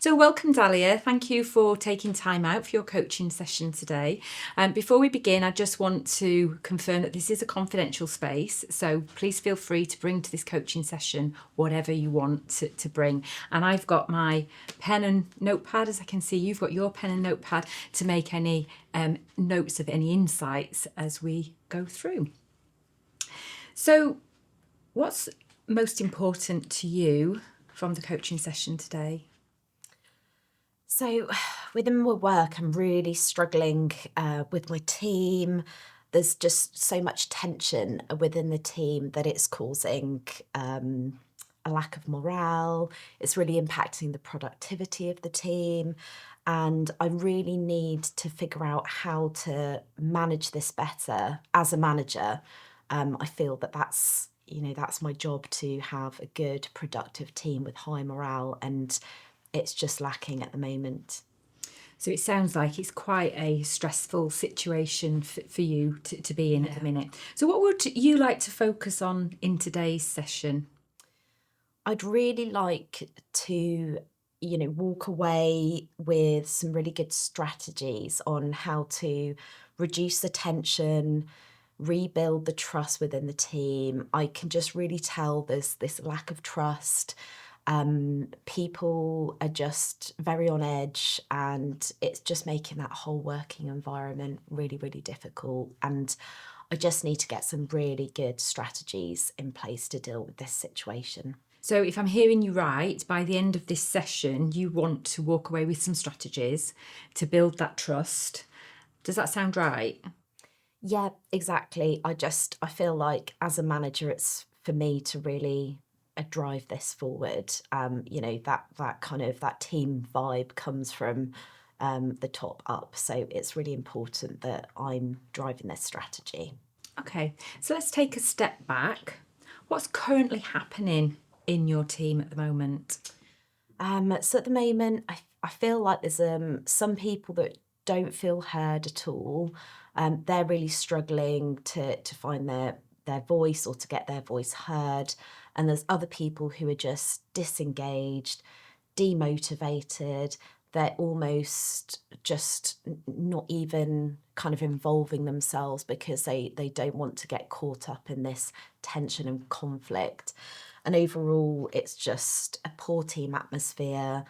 So welcome, Dahlia. Thank you for taking time out for your coaching session today. Before we begin, I just want to confirm that this is a confidential space, so please feel free to bring to this coaching session whatever you want to bring. And I've got my pen and notepad, as I can see you've got your pen and notepad to make any notes of any insights as we go through. So what's most important to you from the coaching session today? So within my work, I'm really struggling with my team. There's just so much tension within the team that it's causing a lack of morale. It's really impacting the productivity of the team. And I really need to figure out how to manage this better as a manager. I feel that that's my job, to have a good, productive team with high morale, and it's just lacking at the moment. So it sounds like it's quite a stressful situation for you to be in at the minute. So what would you like to focus on in today's session? I'd really like to, walk away with some really good strategies on how to reduce the tension, rebuild the trust within the team. I can just really tell there's this lack of trust. People are just very on edge, and it's just making that whole working environment really, really difficult. And I just need to get some really good strategies in place to deal with this situation. So if I'm hearing you right, by the end of this session, you want to walk away with some strategies to build that trust. Does that sound right? Yeah, exactly. I feel like as a manager, it's for me to really drive this forward. That kind of that team vibe comes from the top up. So it's really important that I'm driving this strategy. Okay, so let's take a step back. What's currently happening in your team at the moment? So at the moment, I feel like there's some people that don't feel heard at all. They're really struggling to find their voice, or to get their voice heard. And there's other people who are just disengaged, demotivated. They're almost just not even kind of involving themselves because they don't want to get caught up in this tension and conflict. And overall, it's just a poor team atmosphere.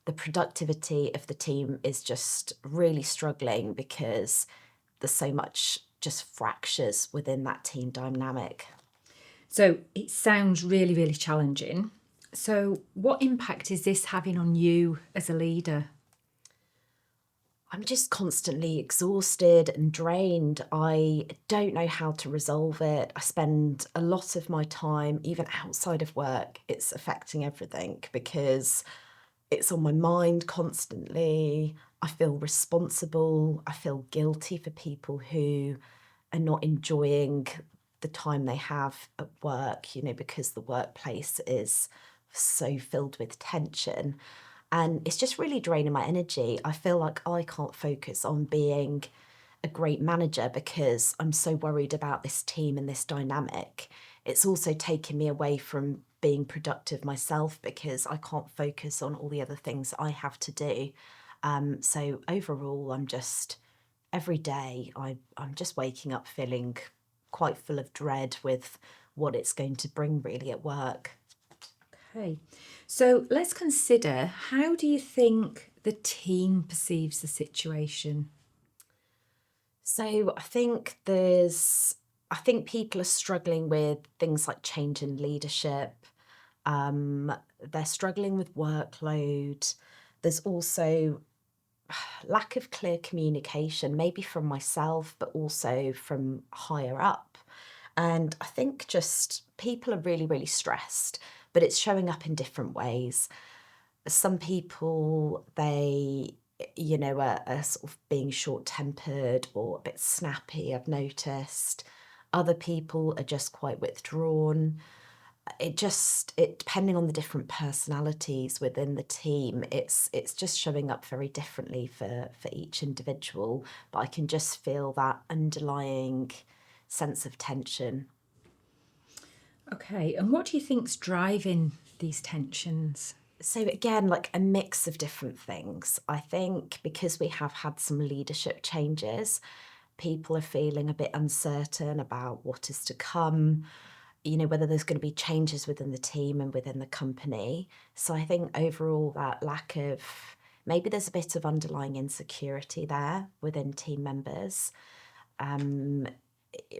The productivity of the team is just really struggling because there's so much just fractures within that team dynamic. So it sounds really, really challenging. So what impact is this having on you as a leader? I'm just constantly exhausted and drained. I don't know how to resolve it. I spend a lot of my time, even outside of work, it's affecting everything because it's on my mind constantly. I feel responsible. I feel guilty for people who are not enjoying the time they have at work, because the workplace is so filled with tension. And it's just really draining my energy. I feel like I can't focus on being a great manager because I'm so worried about this team and this dynamic. It's also taken me away from being productive myself because I can't focus on all the other things I have to do. So overall, every day, I'm just waking up feeling quite full of dread with what it's going to bring really at work. Okay, so let's consider, how do you think the team perceives the situation? So I think people are struggling with things like change in leadership. Um, they're struggling with workload. There's also lack of clear communication, maybe from myself, but also from higher up. And I think just people are really, really stressed, but it's showing up in different ways. Some people, are sort of being short tempered or a bit snappy, I've noticed. Other people are just quite withdrawn. It depending on the different personalities within the team, it's just showing up very differently for each individual, but I can just feel that underlying sense of tension. Okay, and what do you think's driving these tensions? So again, like a mix of different things. I think because we have had some leadership changes, people are feeling a bit uncertain about what is to come, whether there's going to be changes within the team and within the company. So I think overall that lack of, maybe there's a bit of underlying insecurity there within team members.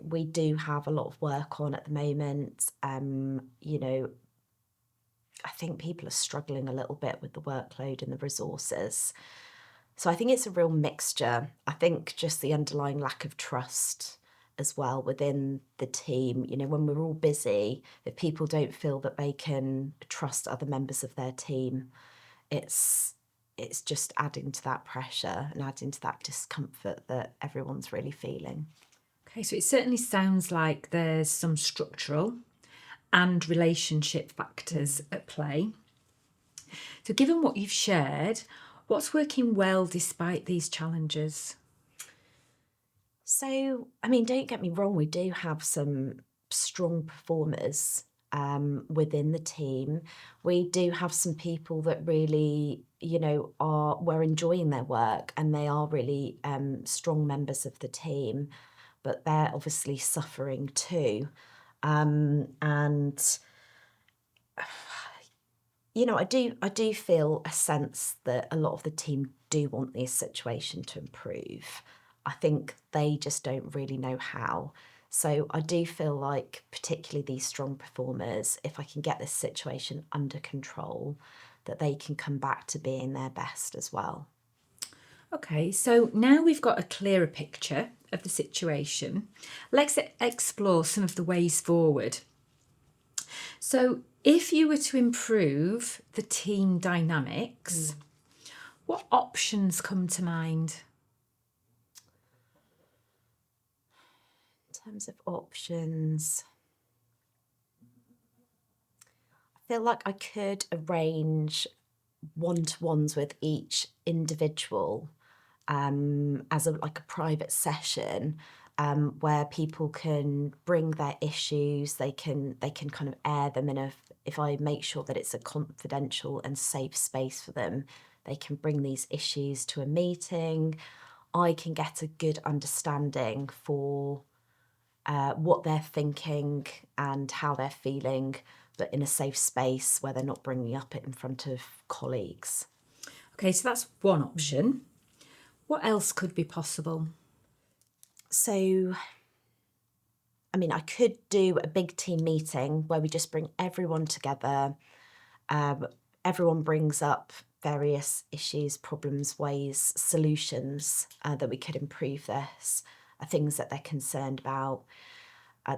We do have a lot of work on at the moment. I think people are struggling a little bit with the workload and the resources. So I think it's a real mixture. I think just the underlying lack of trust as well within the team. When we're all busy, if people don't feel that they can trust other members of their team, it's just adding to that pressure and adding to that discomfort that everyone's really feeling. Okay, so it certainly sounds like there's some structural and relationship factors at play. So given what you've shared, what's working well despite these challenges? So, don't get me wrong, we do have some strong performers within the team. We do have some people that really, we're enjoying their work and they are really strong members of the team, but they're obviously suffering too. And I do feel a sense that a lot of the team do want this situation to improve. I think they just don't really know how. So I do feel like, particularly these strong performers, if I can get this situation under control, that they can come back to being their best as well. Okay, so now we've got a clearer picture of the situation. Let's explore some of the ways forward. So, if you were to improve the team dynamics, what options come to mind? In terms of options, I feel like I could arrange one-to-ones with each individual as a private session where people can bring their issues. They can kind of air them if I make sure that it's a confidential and safe space for them, they can bring these issues to a meeting. I can get a good understanding for what they're thinking and how they're feeling, but in a safe space where they're not bringing up it in front of colleagues. Okay, so that's one option. What else could be possible? So, I could do a big team meeting where we just bring everyone together. Everyone brings up various issues, problems, ways, solutions that we could improve this, things that they're concerned about.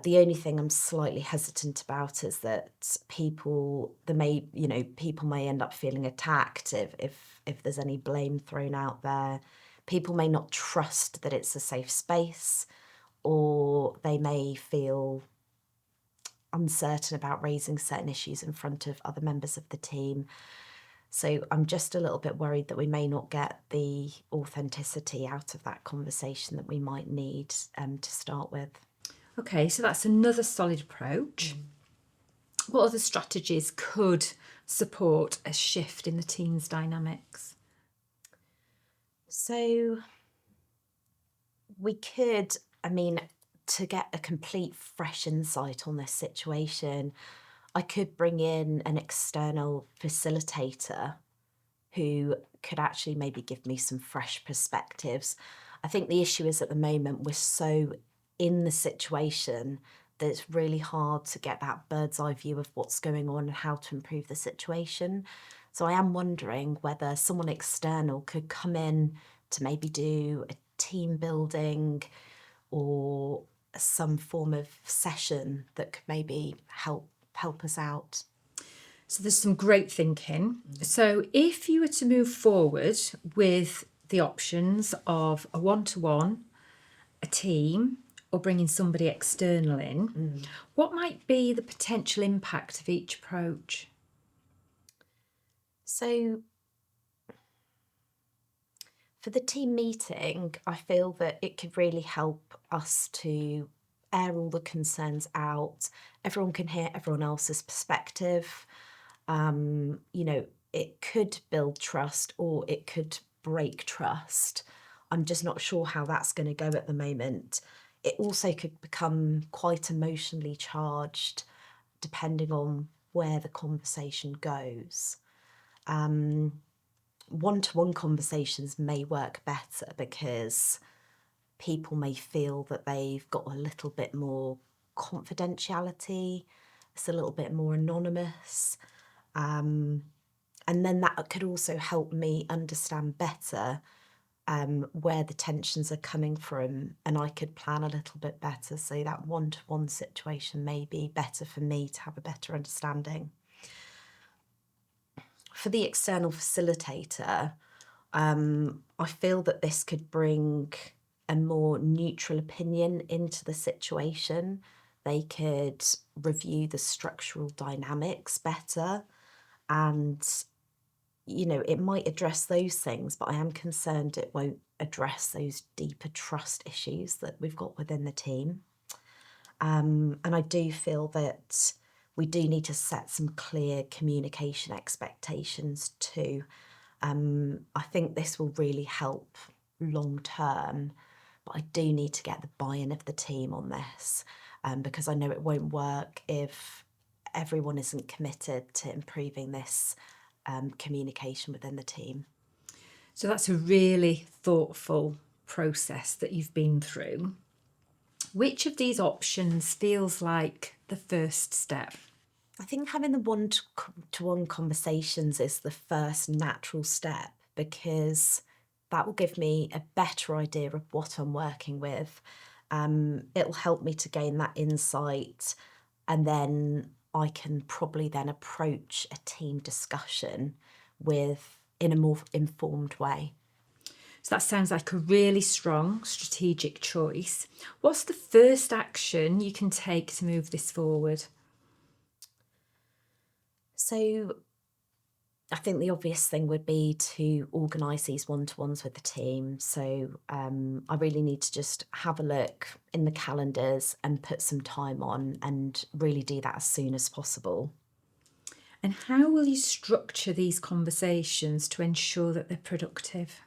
The only thing I'm slightly hesitant about is that people may end up feeling attacked if there's any blame thrown out there. People may not trust that it's a safe space, or they may feel uncertain about raising certain issues in front of other members of the team. So I'm just a little bit worried that we may not get the authenticity out of that conversation that we might need to start with. Okay, so that's another solid approach. What other strategies could support a shift in the team's dynamics? So we could, to get a complete fresh insight on this situation, I could bring in an external facilitator who could actually maybe give me some fresh perspectives. I think the issue is at the moment we're so in the situation that it's really hard to get that bird's eye view of what's going on and how to improve the situation. So I am wondering whether someone external could come in to maybe do a team building or some form of session that could maybe help us out. So there's some great thinking. So if you were to move forward with the options of a one-to-one, a team, or bringing somebody external in, what might be the potential impact of each approach? So for the team meeting, I feel that it could really help us to air all the concerns out. Everyone can hear everyone else's perspective. it could build trust or it could break trust. I'm just not sure how that's going to go at the moment. It also could become quite emotionally charged depending on where the conversation goes. One-to-one conversations may work better because people may feel that they've got a little bit more confidentiality, it's a little bit more anonymous. And then that could also help me understand better where the tensions are coming from, and I could plan a little bit better. So that one-to-one situation may be better for me to have a better understanding. For the external facilitator, I feel that this could bring a more neutral opinion into the situation. They could review the structural dynamics better, and it might address those things, but I am concerned it won't address those deeper trust issues that we've got within the team. And I do feel that we do need to set some clear communication expectations too. I think this will really help long term, but I do need to get the buy-in of the team on this, because I know it won't work if everyone isn't committed to improving this communication within the team. So that's a really thoughtful process that you've been through. Which of these options feels like the first step? I think having the one-to-one conversations is the first natural step, because that will give me a better idea of what I'm working with. It'll help me to gain that insight, and then I can probably then approach a team discussion in a more informed way. So that sounds like a really strong strategic choice. What's the first action you can take to move this forward? So I think the obvious thing would be to organise these one-to-ones with the team. So I really need to just have a look in the calendars and put some time on, and really do that as soon as possible. And how will you structure these conversations to ensure that they're productive?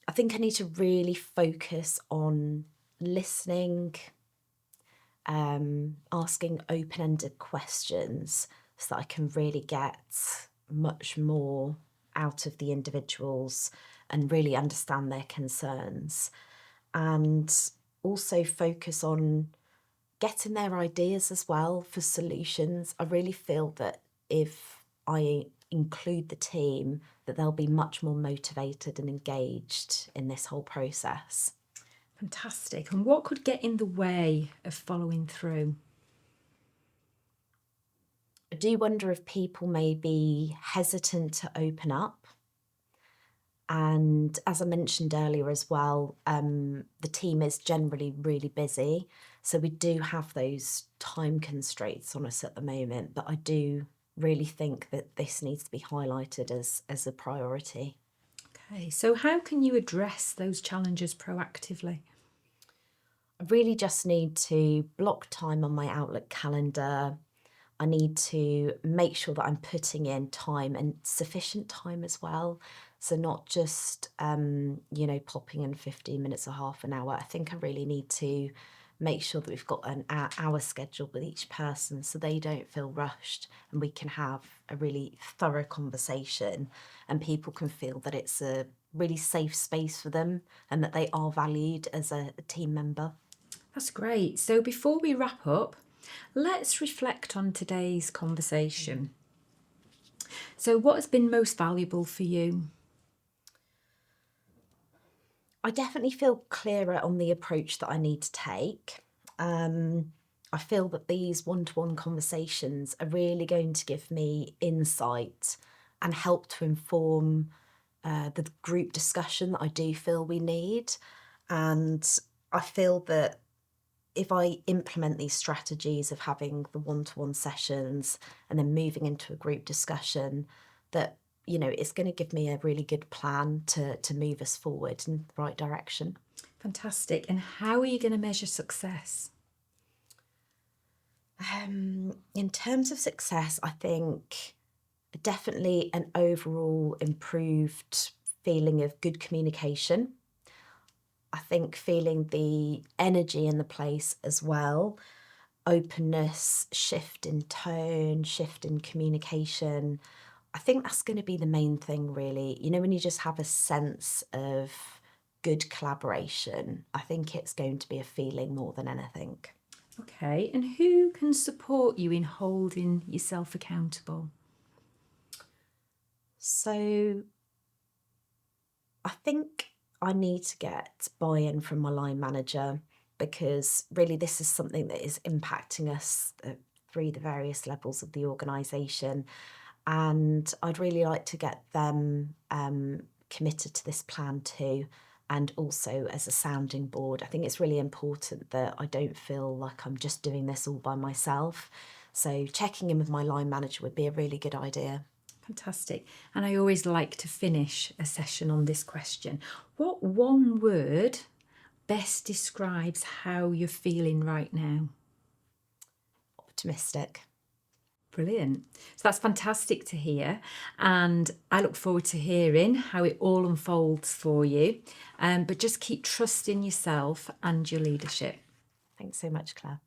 I think I need to really focus on listening, asking open-ended questions so that I can really get much more out of the individuals and really understand their concerns, and also focus on getting their ideas as well for solutions. I really feel that if I include the team, that they'll be much more motivated and engaged in this whole process. Fantastic. And what could get in the way of following through? I do wonder if people may be hesitant to open up. And as I mentioned earlier as well, the team is generally really busy. So we do have those time constraints on us at the moment, but I do really think that this needs to be highlighted as a priority. Okay, so how can you address those challenges proactively? I really just need to block time on my Outlook calendar. I need to make sure that I'm putting in time, and sufficient time as well. So not just, popping in 15 minutes or half an hour. I think I really need to make sure that we've got an hour schedule with each person so they don't feel rushed, and we can have a really thorough conversation, and people can feel that it's a really safe space for them and that they are valued as a team member. That's great. So before we wrap up, let's reflect on today's conversation. So what has been most valuable for you? I definitely feel clearer on the approach that I need to take. I feel that these one-to-one conversations are really going to give me insight and help to inform the group discussion that I do feel we need. And I feel that if I implement these strategies of having the one-to-one sessions and then moving into a group discussion, that it's going to give me a really good plan to move us forward in the right direction. Fantastic. And how are you going to measure success? In terms of success, I think definitely an overall improved feeling of good communication. I think feeling the energy in the place as well, openness, shift in tone, shift in communication. I think that's going to be the main thing, really. You know, when you just have a sense of good collaboration, I think it's going to be a feeling more than anything. Okay, and who can support you in holding yourself accountable? So I think I need to get buy-in from my line manager because really this is something that is impacting us through the various levels of the organisation. And I'd really like to get them committed to this plan too. And also as a sounding board, I think it's really important that I don't feel like I'm just doing this all by myself. So checking in with my line manager would be a really good idea. Fantastic. And I always like to finish a session on this question. What one word best describes how you're feeling right now? Optimistic. Brilliant. So that's fantastic to hear. And I look forward to hearing how it all unfolds for you. But just keep trusting yourself and your leadership. Thanks so much, Claire.